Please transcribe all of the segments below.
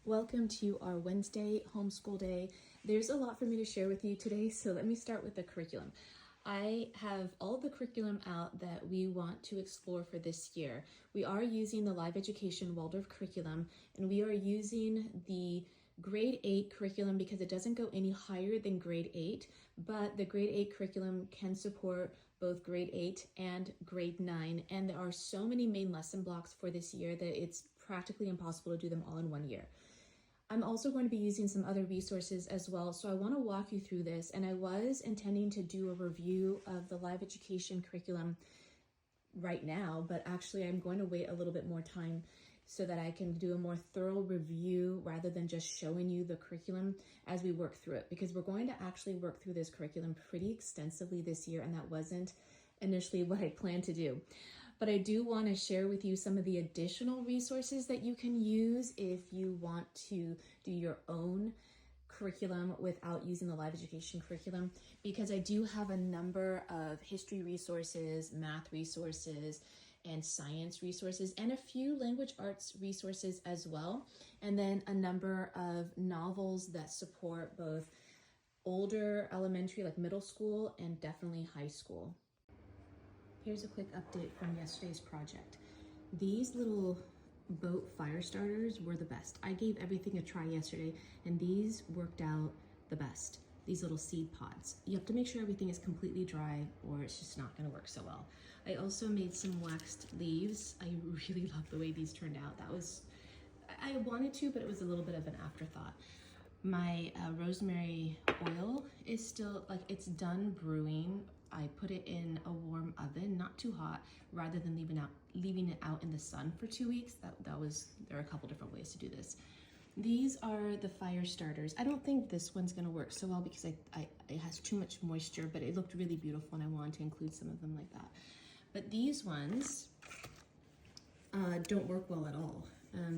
Welcome to our Wednesday homeschool day. There's a lot for me to share with you today, so let me start with the curriculum. I have all the curriculum out that we want to explore for this year. We are using the Live Education Waldorf curriculum, and we are using the grade 8 curriculum because it doesn't go any higher than grade 8, but the grade 8 curriculum can support both grade 8 and grade 9, and there are so many main lesson blocks for this year that it's practically impossible to do them all in one year. I'm also going to be using some other resources as well, so I want to walk you through this, and I was intending to do a review of the Live Education curriculum right now, but actually I'm going to wait a little bit more time so that I can do a more thorough review rather than just showing you the curriculum as we work through it, because we're going to actually work through this curriculum pretty extensively this year, and that wasn't initially what I planned to do. But I do want to share with you some of the additional resources that you can use if you want to do your own curriculum without using the Live Education curriculum, because I do have a number of history resources, math resources, and science resources, and a few language arts resources as well, and then a number of novels that support both older elementary, like middle school, and definitely high school. Here's a quick update from yesterday's project. These little boat fire starters were the best. I gave everything a try yesterday, and these worked out the best. These little seed pods. You have to make sure everything is completely dry or it's just not gonna work so well. I also made some waxed leaves. I really love the way these turned out. I wanted to, but it was a little bit of an afterthought. My rosemary oil is still, it's done brewing. I put it in a warm oven, not too hot, rather than leaving it out in the sun for 2 weeks. There are a couple different ways to do this. These are the fire starters. I don't think this one's gonna work so well because it has too much moisture, but it looked really beautiful and I wanted to include some of them like that. But these ones don't work well at all.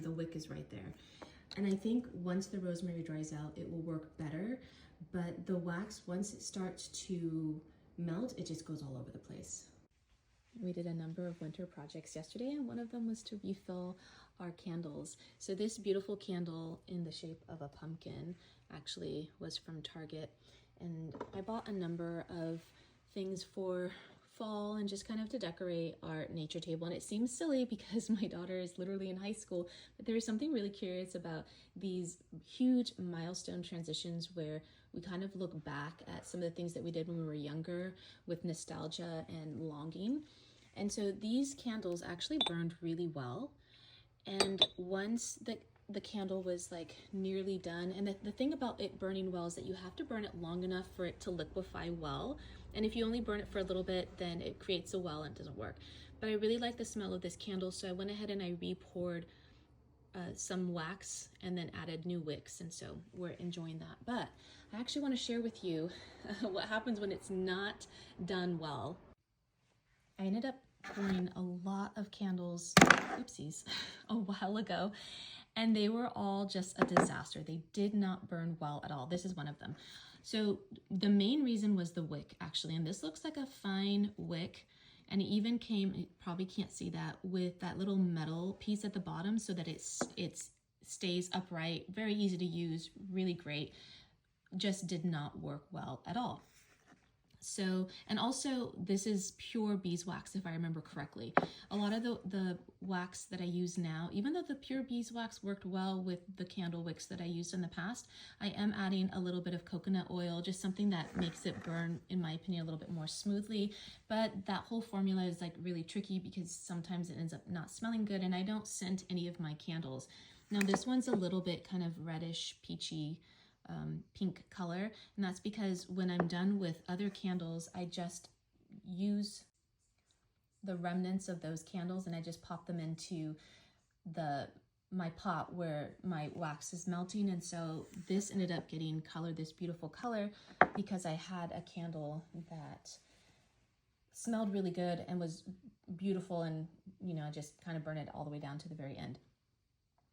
The wick is right there. And I think once the rosemary dries out, it will work better. But the wax, once it starts to melt, it just goes all over the place. We did a number of winter projects yesterday, and one of them was to refill our candles. So this beautiful candle in the shape of a pumpkin actually was from Target. And I bought a number of things for fall and just kind of to decorate our nature table. And it seems silly because my daughter is literally in high school, but there is something really curious about these huge milestone transitions where we kind of look back at some of the things that we did when we were younger with nostalgia and longing. And so these candles actually burned really well. And once the candle was nearly done, and the thing about it burning well is that you have to burn it long enough for it to liquefy well. And if you only burn it for a little bit, then it creates a well and it doesn't work. But I really like the smell of this candle, so I went ahead and I re-poured some wax and then added new wicks, and so we're enjoying that. But I actually want to share with you what happens when it's not done well. I ended up pouring a lot of candles, oopsies, a while ago, and they were all just a disaster. They did not burn well at all. This is one of them. So the main reason was the wick, actually, and this looks like a fine wick, and it even came, you probably can't see that, with that little metal piece at the bottom so that it stays upright, very easy to use, really great. Just did not work well at all. So, and also this is pure beeswax, if I remember correctly. A lot of the wax that I use now, even though the pure beeswax worked well with the candle wicks that I used in the past, I am adding a little bit of coconut oil, just something that makes it burn, in my opinion, a little bit more smoothly. But that whole formula is really tricky because sometimes it ends up not smelling good, and I don't scent any of my candles. Now this one's a little bit kind of reddish, peachy, pink color, and that's because when I'm done with other candles, I just use the remnants of those candles and I just pop them into my pot where my wax is melting. And so this ended up getting colored this beautiful color because I had a candle that smelled really good and was beautiful, and I just kind of burn it all the way down to the very end.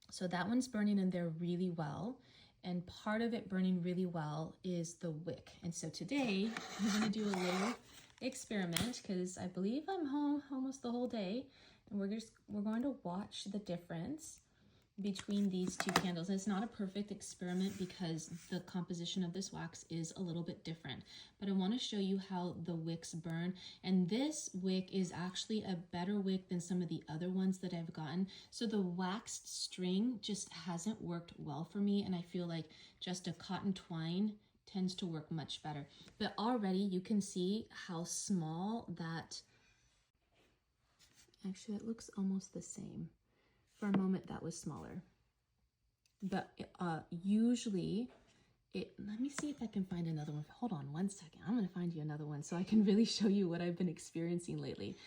So that one's burning in there really well. And part of it burning really well is the wick. And so today I'm going to do a little experiment because I believe I'm home almost the whole day, and we're going to watch the difference between these two candles. And it's not a perfect experiment because the composition of this wax is a little bit different, but I want to show you how the wicks burn. And this wick is actually a better wick than some of the other ones that I've gotten. So the waxed string just hasn't worked well for me, and I feel like just a cotton twine tends to work much better. But already you can see how small that, actually it looks almost the same. For a moment that was smaller, but usually let me see if I can find another one. Hold on one second, I'm gonna find you another one so I can really show you what I've been experiencing lately.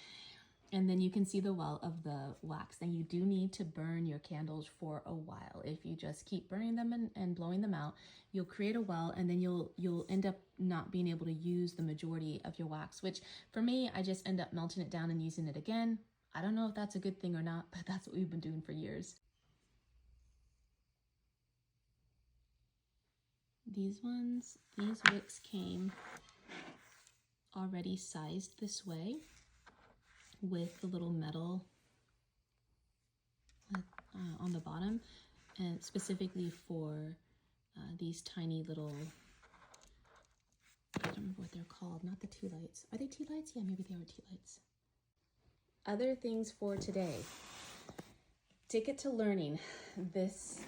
And then you can see the well of the wax. And you do need to burn your candles for a while. If you just keep burning them and blowing them out, you'll create a well, and then you'll end up not being able to use the majority of your wax, which for me, I just end up melting it down and using it again. I don't know if that's a good thing or not, but that's what we've been doing for years. These wicks came already sized this way with the little metal on the bottom, and specifically for these tiny little, I don't remember what they're called, not the tea lights. Are they tea lights? Yeah, maybe they are tea lights. Other things for today. Ticket to Learning. This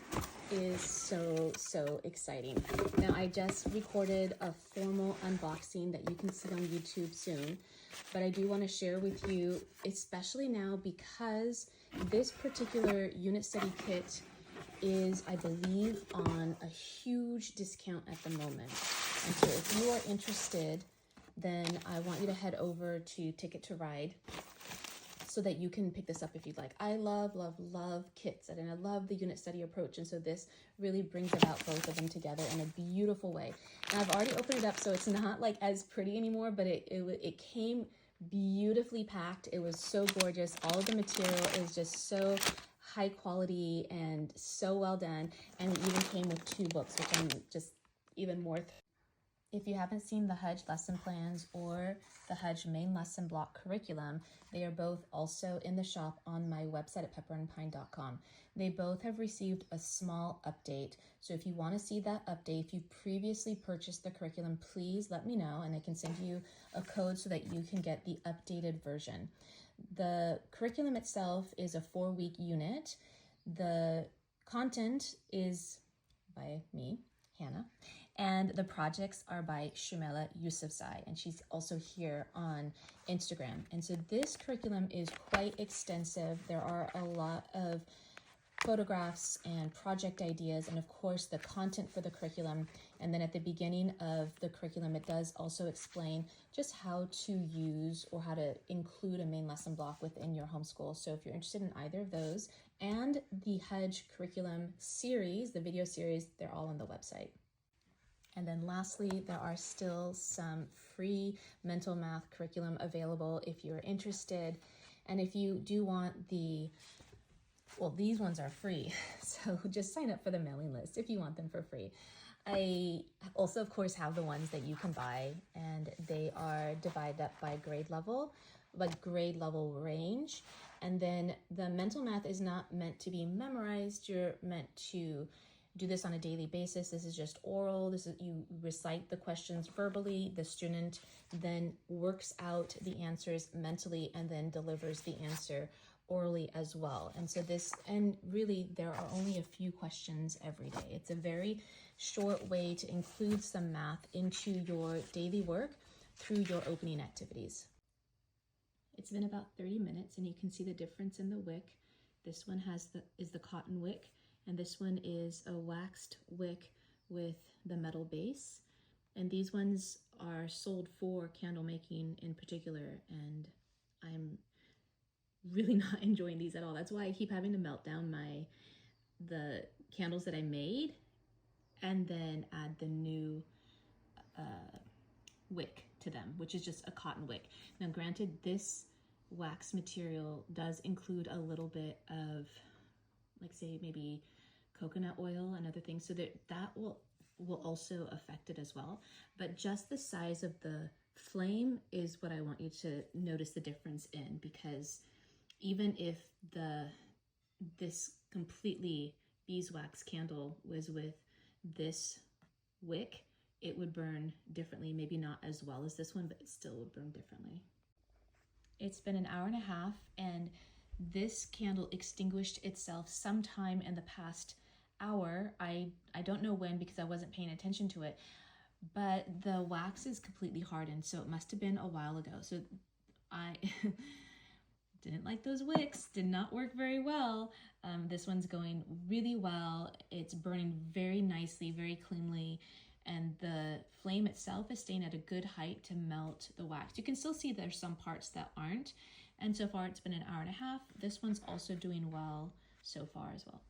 is so exciting. Now, I just recorded a formal unboxing that you can see on YouTube soon, but I do want to share with you, especially now because this particular unit study kit is, I believe, on a huge discount at the moment. And so if you are interested, then I want you to head over to Ticket to Ride so that you can pick this up if you'd like. I love kits, and I love the unit study approach, and so this really brings about both of them together in a beautiful way. And I've already opened it up, so it's not like as pretty anymore, but it came beautifully packed. It was so gorgeous. All of the material is just so high quality and so well done, and it even came with 2 books, which I'm just even more If you haven't seen the Hudge lesson plans or the Hudge main lesson block curriculum, they are both also in the shop on my website at pepperandpine.com. They both have received a small update. So if you want to see that update, if you previously purchased the curriculum, please let me know and I can send you a code so that you can get the updated version. The curriculum itself is a 4-week unit. The content is by me, Hannah, and the projects are by Shumela Yousafzai, and she's also here on Instagram. And so this curriculum is quite extensive. There are a lot of photographs and project ideas, and of course the content for the curriculum. And then at the beginning of the curriculum, it does also explain just how to use or how to include a main lesson block within your homeschool. So if you're interested in either of those and the Hudge curriculum series, the video series, they're all on the website. And then lastly, there are still some free mental math curriculum available if you're interested. And if you do want well, these ones are free, so just sign up for the mailing list if you want them for free. I also, of course, have the ones that you can buy, and they are divided up by grade level range. And then the mental math is not meant to be memorized. You're meant to do this on a daily basis. This is just oral. This is, you recite the questions verbally. The student then works out the answers mentally and then delivers the answer orally as well. And so and really there are only a few questions every day. It's a very short way to include some math into your daily work through your opening activities. It's been about 30 minutes and you can see the difference in the wick. This one is the cotton wick, and this one is a waxed wick with the metal base. And these ones are sold for candle making in particular, and I'm really not enjoying these at all. That's why I keep having to melt down the candles that I made and then add the new wick to them, which is just a cotton wick. Now granted, this wax material does include a little bit of, like, say maybe coconut oil and other things, so that will also affect it as well. But just the size of the flame is what I want you to notice the difference in, because even if this completely beeswax candle was with this wick, it would burn differently, maybe not as well as this one, but it still would burn differently. It's been an hour and a half, and this candle extinguished itself sometime in the past hour. I don't know when because I wasn't paying attention to it, but the wax is completely hardened, so it must have been a while ago. So I didn't like those wicks, did not work very well. This one's going really well. It's burning very nicely, very cleanly, and the flame itself is staying at a good height to melt the wax. You can still see there's some parts that aren't, and so far it's been an hour and a half. This one's also doing well so far as well.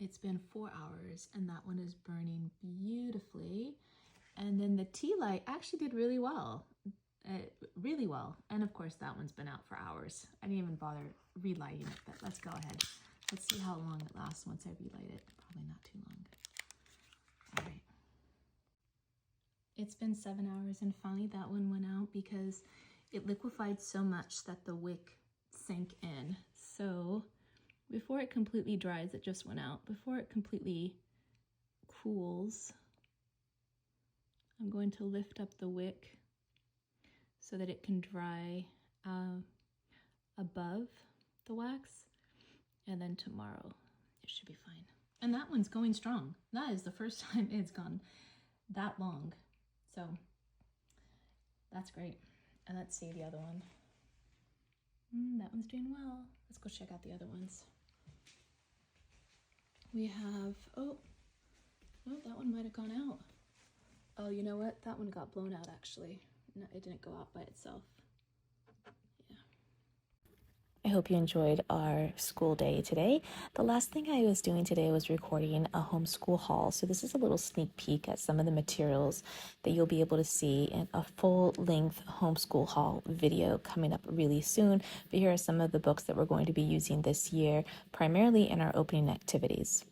It's been 4 hours and that one is burning beautifully. And then the tea light actually did really well, really well. And of course that one's been out for hours. I didn't even bother relighting it, but let's go ahead. Let's see how long it lasts once I relight it. Probably not too long. All right. It's been 7 hours and finally that one went out because it liquefied so much that the wick sank in. So before it completely dries, it just went out. Before it completely cools, I'm going to lift up the wick so that it can dry above the wax, and then tomorrow it should be fine. And that one's going strong. That is the first time it's gone that long. So that's great. And let's see the other one. That one's doing well. Let's go check out the other ones. We have, oh, that one might have gone out. Oh, you know what? That one got blown out actually. No, it didn't go out by itself. Yeah. I hope you enjoyed our school day today. The last thing I was doing today was recording a homeschool haul. So this is a little sneak peek at some of the materials that you'll be able to see in a full-length homeschool haul video coming up really soon. But here are some of the books that we're going to be using this year, primarily in our opening activities.